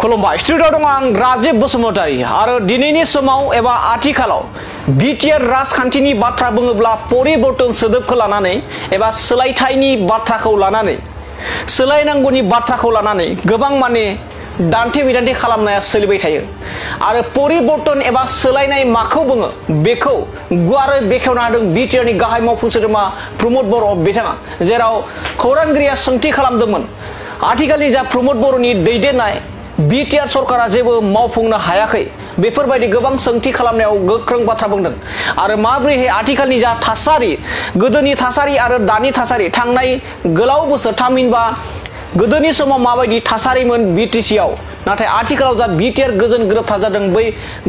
खुलुमबाय स्टुडिअ दं आं राजीव बसुमतारी आरो दिनैनि समाव एबा आथिखालाव बिटिआर राजखान्थिनि बाथ्रा बुङोब्ला परिबर्तन सोदोबखौ लानानै एबा सोलायथायनि बाथ्राखौ लानानै सोलायनांगौनि बाथ्राखौ लानानै गोबां माने दान्थे बिदान्थे खालामनाया सोलिबाय थायो आरो परिबर्तन एबा सोलायनाय माखौ बुङो बेखौ गुवारै बेखेवना होदों बिटिआरनि गाहाय मावफुं सोद्रोमा प्रमद बर' बिथाङा जेराव खौरांगिरिया सोंथि खालामदोंमोन आथिखालनि जा प्रमद बर'नि दैदेननाय बिटिआर सरकारा जेबो मावफुंनो हायाखै बेफोरबायदि गोबां सोंथि खालामनायाव गोख्रों बाथ्रा बुंदों आरो माब्रैहाय आथिखालनि जा थासारि गोदोनि थासारि आरो दानि थासारि थांनाय गोलाव बोसोर थामहिनबा गोदोनि समाव माबायदि थासारिमोन बिटिसिआव नाथाय आथिखालाव जा बिटिआर गोजोन गोरोबथा जादों बै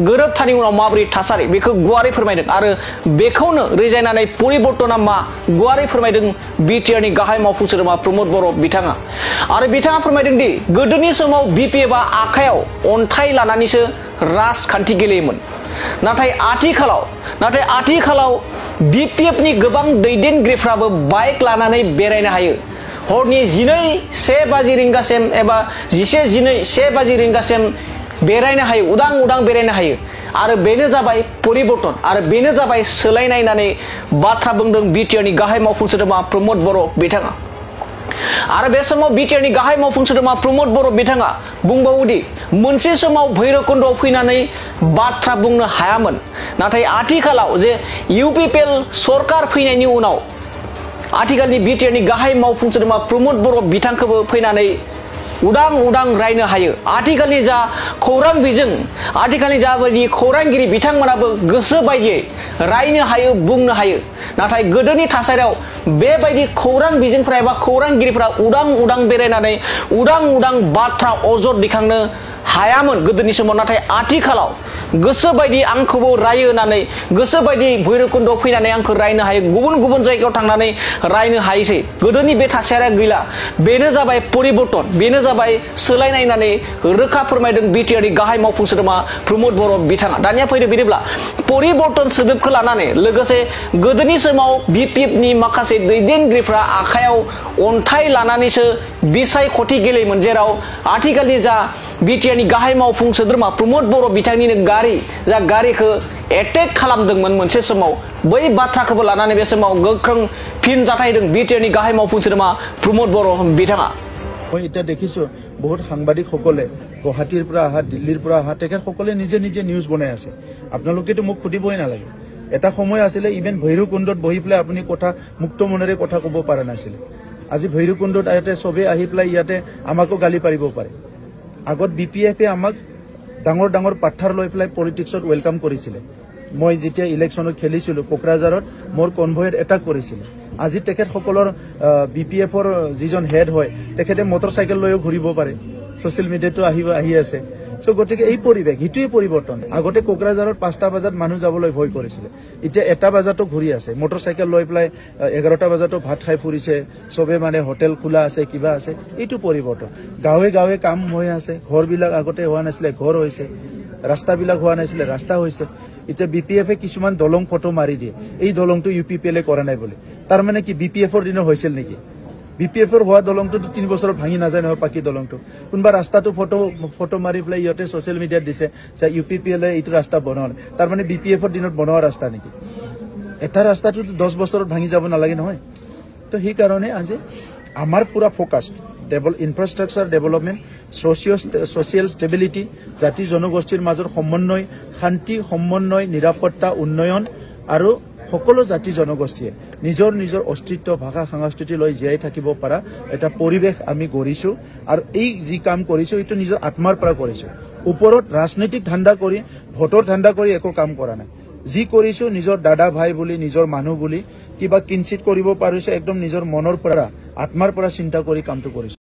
गोरोबथानि उनाव माबोरै थासारि बेखौ गुवारै फोरमायदों आरो बेखौनो रिजायनानै परिबर्तना मा गुवारै फोरमायदों बिटिआरनि गाहाय मावफुं सोद्रोमा प्रमद बर' बिथाङा आरो बिथाङा फोरमायदों दि गोदोनि समाव बिपिएफआ आखायाव अन्थाइ लानानैसो राजखान्थि गेलेयोमोन नाथाय आथिखालाव बिपिएफनि गोबां दैदेनगिरिफ्राबो बाइक लानानै बेरायनो हायो हरनि 1 बाजि रिंगासिम एबा 1 बाजि रिंगासिम बेरायनो हायो उदां बेरायनो हायो आरो बेनो जाबाय परिबर्तन आरो बेनो जाबाय सोलायनाय होननानै बाथ्रा बुंदों बिटिआरनि गाहाय मावफुं सोद्रोमा प्रमद बर' बिथाङा आरो बे समाव बिटिआरनि गाहाय मावफुं सोद्रोमा प्रमद बर' बिथाङा बुंबावोदि मोनसे समाव भैरबकुन्दआव फैनानै बाथ्रा बुंनो हायामोन नाथाय आथिखालाव जे इउपिपिएल सरकार फैनायनि उनाव आथिखालनि बिटिआरनि गाहाय मावफुं सोद्रोमा प्रमद बर' बिथांखौबो फैनानै उदां रायनो हायो आथिखालनि जा खौरां बिजों आथिखालनि जाबायदि खौरांगिरि बिथांमोनाबो गोसो बायदियै रायनो हायो बुंनो हायो नाथाय गोदोनि थासारियाव बेबायदि खौरां बिजोंफ्रा एबा खौरांगिरिफ्रा उदां बेरायनानै उदां बाथ्रा अजद दिखांनो हायामोन गोदोनि समाव नाथाय आथिखालाव गोसो बायदि आंखौबो रायो होननानै गोसो बायदि भैरबकुन्दआव फैनानै आंखौ रायनो हायो गुबुन जायगायाव थांनानै रायनो हायोसै गोदोनि बे थासारिया गैला बेनो जाबाय परिबर्तन बेनो जाबाय सोलायनाय होननानै रोखा फोरमायदों बिटिआरनि गाहाय मावफुं सोद्रोमा प्रमद बर' बिथाङा दानिया फैदो बिदिब्ला परिबर्तन सोदोबखौ लानानै लोगोसे गोदोनि समाव बिपिएफनि माखासे दैदेनगिरिफ्रा आखायाव अन्थाइ लानानैसो बिसायख'थि गेलेयोमोन जेराव आथिखालनि जा बिटिआरनि गाहाय मावफुं सोद्रोमा प्रमद बर' बिथांनिनो गारिखौ एटेक खालामदोंमोन मोनसे समाव बै बाथ्राखौबो लानानै बे समाव गोख्रों फिन जाथाय होदों बिटिआरनि गाहाय मावफुं सोद्रोमा प्रमद बर' बिथाङा মই এটা দেখিছো বহুত সাংবাদিক সকলে গুৱাহাটীৰ পৰা আহা দিল্লীৰ পৰা আহা তেখেত সকলে নিজে নিউজ বনাই আছে আপোনালোকেতো মোক খুদিবই নালাগে এটা সময় আছিলে ইভেন ভৈৰৱকুণ্ডত বহি পেলাই আপুনি কথা মুক্ত মনেৰে কথা ক'ব পৰা নাছিল আজি ভৈৰৱকুণ্ডত আইতে সবে আহি পেলাই ইয়াতে আমাকো গালি পাৰিব পাৰে আগত বিপিএফে আমাক ডাঙৰ পাঠাৰ লৈ পেলাই পলিটিক্সত ওয়েলকাম কৰিছিল মই যেতিয়া ইলেকশনত খেলিছিলো কোকৰাঝাৰত মোৰ কনভয়েত এটাক কৰিছিল আজি তেখেত সকলৰ বিপিএফৰ যিজন হেড হয় তেখেতে মটৰসাইকেল লৈও ঘূৰিব পাৰে সোশ্যাল মিডিয়াটো আহি আছে সো গতিকে এই পৰিবেশ হিতুই পৰিবৰ্তন আগতে কোকৰাঝাৰত 5টা বজাত মানুহ যাবলৈ ভয় কৰিছিল এতিয়া 1টা বজাতো ঘূৰি আছে মটৰসাইকেল লৈ পেলাই 11টা বজাতো ভাত খাই ফুৰিছে সবে মানে হোটেল খোলা আছে কিবা আছে এইটো পৰিবৰ্তন গাঁৱে কাম হৈ আছে ঘৰবিলাক আগতে হোৱা নাছিলে ঘৰ হৈছে ৰাস্তাবিলাক হোৱা নাছিলে ৰাস্তা হৈছে এতিয়া বিপিএফে কিছুমান দলং ফটো মাৰি দিয়ে এই দলংটো ইউপিপিএলে কৰা নাই বুলি তাৰ মানে কি বিপিএফৰ দিনৰ হৈছিল নেকি বিপিএফৰ হোৱা দলংটো 3 বছৰত ভাঙি নাযায় নহয় পাকি দলংটো কোনবা ৰাস্তাটো ফটো মাৰি প্লাই ইয়তে সোশ্যাল মিডিয়াত দিছে যে ইউপিপিএলে এইটো ৰাস্তা বনাল তাৰ মানে বিপিএফৰ দিনত বনোৱা ৰাস্তা নেকি এটা ৰাস্তাটো 10 বছৰত ভাঙি যাব নালাগে নহয় তো সেই কাৰণে আজি আমাৰ পুৰা focus infrastructure development social stability জাতি জনগোষ্ঠীৰ মাজৰ সমন্বয় শান্তি সমন্বয় নিৰাপত্তা উন্নয়ন আৰু সকলো জাতি জনগোষ্ঠীয়ে নিজৰ অস্তিত্ব ভাষা সংস্কৃতি লৈ জীয়াই থাকিব পৰা এটা পৰিবেশ আমি গঢ়িছো আৰু এই যি কাম কৰিছো এইটো নিজৰ আত্মাৰ পৰা কৰিছো ওপৰত ৰাজনৈতিক ধান্দা কৰি ভোটৰ ধান্দা কৰি একো কাম কৰা নাই যি কৰিছো নিজৰ দাদা ভাই বুলি নিজৰ মানুহ বুলি কিবা কিঞ্চিত কৰিব পাৰিছো একদম নিজৰ মনৰ পৰা আত্মাৰ পৰা চিন্তা কৰি কামটো কৰিছো